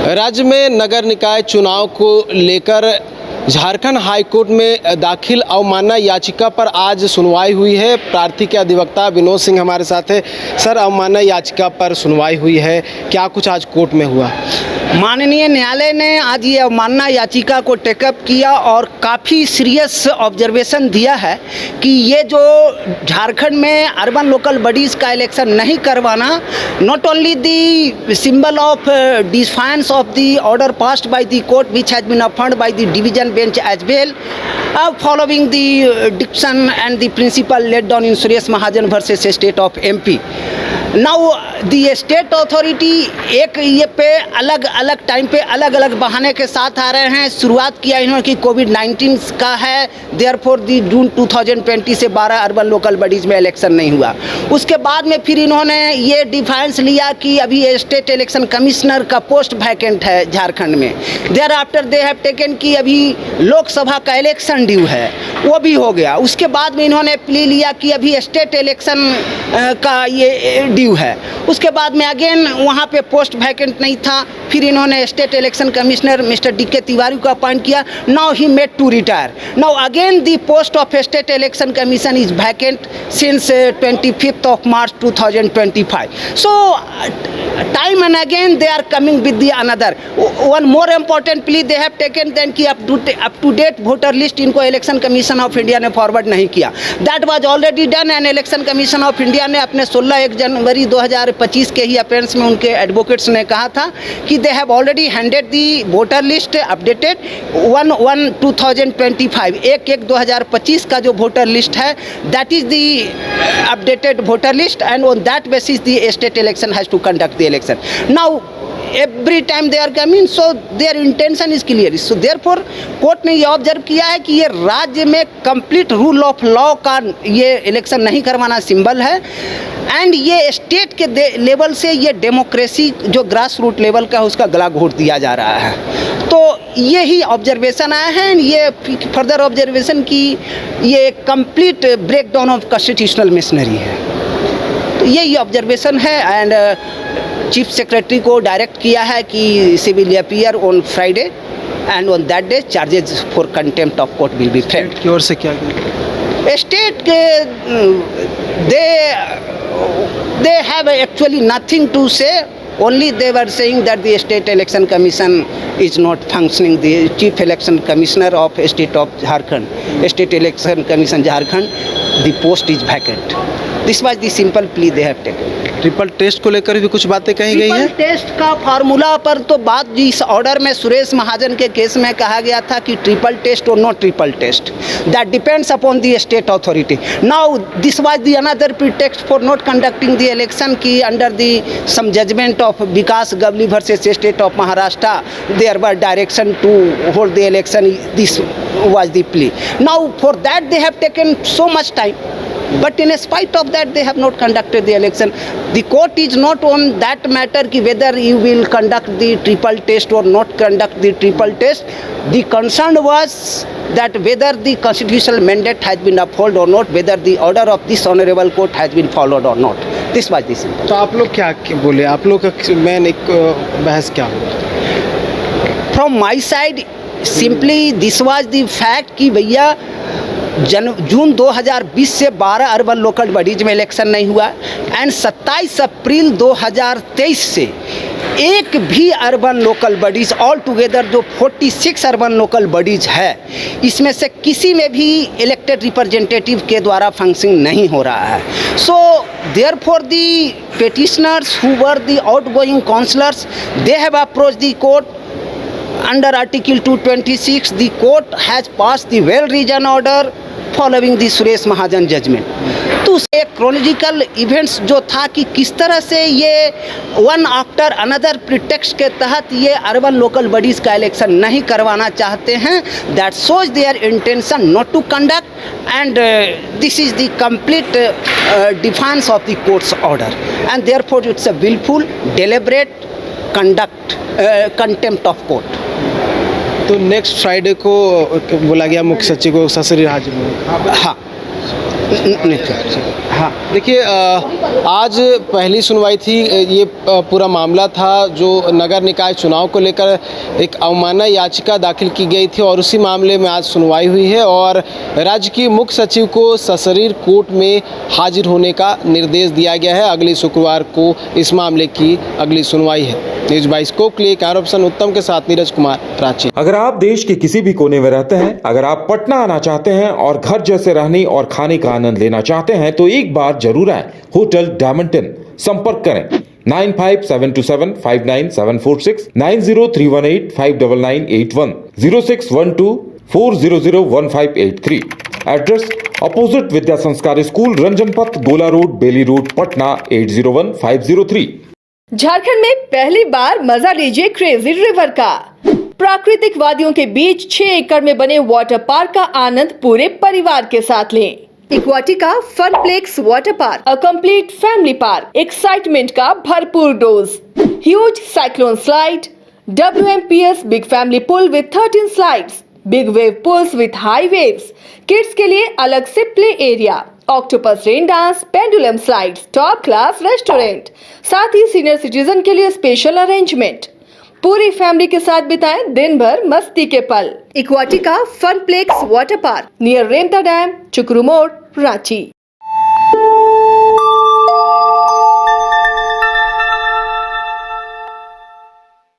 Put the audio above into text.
राज्य में नगर निकाय चुनाव को लेकर झारखंड हाईकोर्ट में दाखिल अवमानना याचिका पर आज सुनवाई हुई है। प्रार्थी के अधिवक्ता विनोद सिंह हमारे साथ है। सर, अवमानना याचिका पर सुनवाई हुई है, क्या कुछ आज कोर्ट में हुआ? माननीय न्यायालय ने आज ये अवमानना याचिका को टेकअप किया और काफ़ी सीरियस ऑब्जर्वेशन दिया है कि ये जो झारखंड में अर्बन लोकल बॉडीज़ का इलेक्शन नहीं करवाना not only the symbol of defiance of the order passed by the court which has been affirmed by the division bench as well following the diction and the principle laid down in Suresh Mahajan versus State of MP. Now the state authority एक ये पे अलग अलग time पे अलग अलग बहाने के साथ आ रहे हैं। शुरुआत किया इन्होंने कि कोविड-19 का है, देयरफॉर दी जून 2020 से 12 अर्बन लोकल बॉडीज़ में इलेक्शन नहीं हुआ। उसके बाद में फिर इन्होंने ये डिफाइंस लिया कि अभी स्टेट इलेक्शन कमिश्नर का पोस्ट वैकेंट है झारखंड में। Thereafter they have taken कि अभी लोकसभा का इलेक्शन ड्यू है, वो भी हो गया। उसके बाद में इन्होंने प्ली लिया कि अभी स्टेट इलेक्शन का ये ड्यू है। उसके बाद में अगेन वहाँ पे पोस्ट वैकेंट नहीं था, फिर इन्होंने state election commissioner mister D K Tiwari को अपॉइंट किया। Now he made to retire. Now again the post of state election commission is vacant since 25th of March 2025. So time and again they are coming with the another one more important plea they have taken then कि up to date voter list इनको election commission of India ने forward नहीं किया। That was already done and election commission of India ने अपने 16 जनवरी 2025 के ही appearance में उनके एडवोकेट्स ने कहा था कि they have already handed the voter list updated 1/1/2025 1/1/2025 का जो वोटर लिस्ट है that is the updated voter list and on that basis the state election has to conduct the election. Now every time they are coming so their intention is clear. So therefore court ने ये observe किया है कि ये राज्य में complete rule of law का ये इलेक्शन नहीं करवाना सिंबल है एंड ये स्टेट के लेवल से ये डेमोक्रेसी जो ग्रास रूट लेवल का है उसका गला घोट दिया जा रहा है। तो यही ऑब्जर्वेशन आया है। ये फर्दर ऑब्जर्वेशन की ये complete breakdown of constitutional machinery है। तो यही ऑब्जर्वेशन है एंड चीफ सेक्रेटरी को डायरेक्ट किया है कि she will appear on Friday and on that day charges for contempt of court will be framed. की ओर से क्या स्टेट के they have actually nothing to say. Only they were saying that the state election commission is not functioning. The chief election commissioner of state of Jharkhand, state election commission Jharkhand, the post is vacant. This was the simple plea they have taken. Triple test को लेकर भी कुछ बातें कही गई हैं। Triple test का formula पर तो बात जिस ऑर्डर में सुरेश महाजन के केस में कहा गया था कि ट्रिपल टेस्ट और not triple test that depends upon the state authority. Now this was the another pretext for not conducting the election की under the some judgment of Vikas Gawli versus state of Maharashtra there were direction to hold the election. This was the plea. Now for that they have taken so much time. But in spite of that, they have not conducted the election. The court is not on that matter ki whether you will conduct the triple test or not conduct the triple test. The concern was that whether the constitutional mandate has been upheld or not, whether the order of this honorable court has been followed or not. This was the simple. तो आप लोग क्या बोले? आप लोग का main एक बहस क्या हुआ? From my side, simply this was the fact कि भैया जून 2020 से 12 अर्बन लोकल बॉडीज में इलेक्शन नहीं हुआ एंड 27 अप्रैल 2023 से एक भी urban local bodies all together जो 46 अर्बन लोकल बॉडीज है इसमें से किसी में भी इलेक्टेड रिप्रेजेंटेटिव के द्वारा फंक्शनिंग नहीं हो रहा है। So therefore the petitioners who were the outgoing councillors they have approached the court under Article 226. The court has passed the well-reasoned order following the Suresh Mahajan judgement. तो एक क्रोनोलॉजिकल इवेंट्स जो था कि किस तरह से ये वन आफ्टर अनदर प्रिटेक्स्ट के तहत ये अर्बन लोकल बॉडीज़ का इलेक्शन नहीं करवाना चाहते हैं। That shows their intention not to conduct and this is the complete defence of the court's order and therefore it's a wilful deliberate conduct contempt of court. तो next Friday को बोला गया मुख्य सचिव को ससुराल हाजिर। हाँ। हाँ, देखिए आज पहली सुनवाई थी। ये पूरा मामला था जो नगर निकाय चुनाव को लेकर एक अवमानना याचिका दाखिल की गई थी और उसी मामले में आज सुनवाई हुई है और राज्य की मुख्य सचिव को सशरीर कोर्ट में हाजिर होने का निर्देश दिया गया है। अगले शुक्रवार को इस मामले की अगली सुनवाई है। न्यूज़ 22 के लिए कैमरा पर्सन उत्तम के साथ नीरज कुमार, रांची। अगर आप देश के किसी भी कोने में रहते हैं, अगर आप पटना आना चाहते हैं और घर जैसे रहने और खाने का आनंद लेना चाहते हैं तो एक बार जरूर आए होटल डायमंटन। संपर्क करें 9572759746, 9031859981, 0612400158 एड्रेस अपोजिट विद्या संस्कार स्कूल, रंजन पथ, गोला रोड, बेली रोड, पटना 801503। झारखंड में पहली बार मजा लीजिए क्रेजी रिवर का। प्राकृतिक वादियों के बीच 6 एकड़ में बने वाटर पार्क का आनंद पूरे परिवार के साथ लें। Aquatica Funplex water park, a complete family park, excitement का भरपूर dose, huge cyclone slide, WMPS big family pool with 13 slides, big wave pools with high waves, kids के लिए अलग से play area, octopus rain dance, pendulum slides, top class restaurant, साथ ही senior citizen के लिए स्पेशल अरेंजमेंट। पूरी family के साथ बिताएं दिन भर मस्ती के पल। इक्वाटिका Funplex water park near Remta dam, चुकरू मोड़, रांची।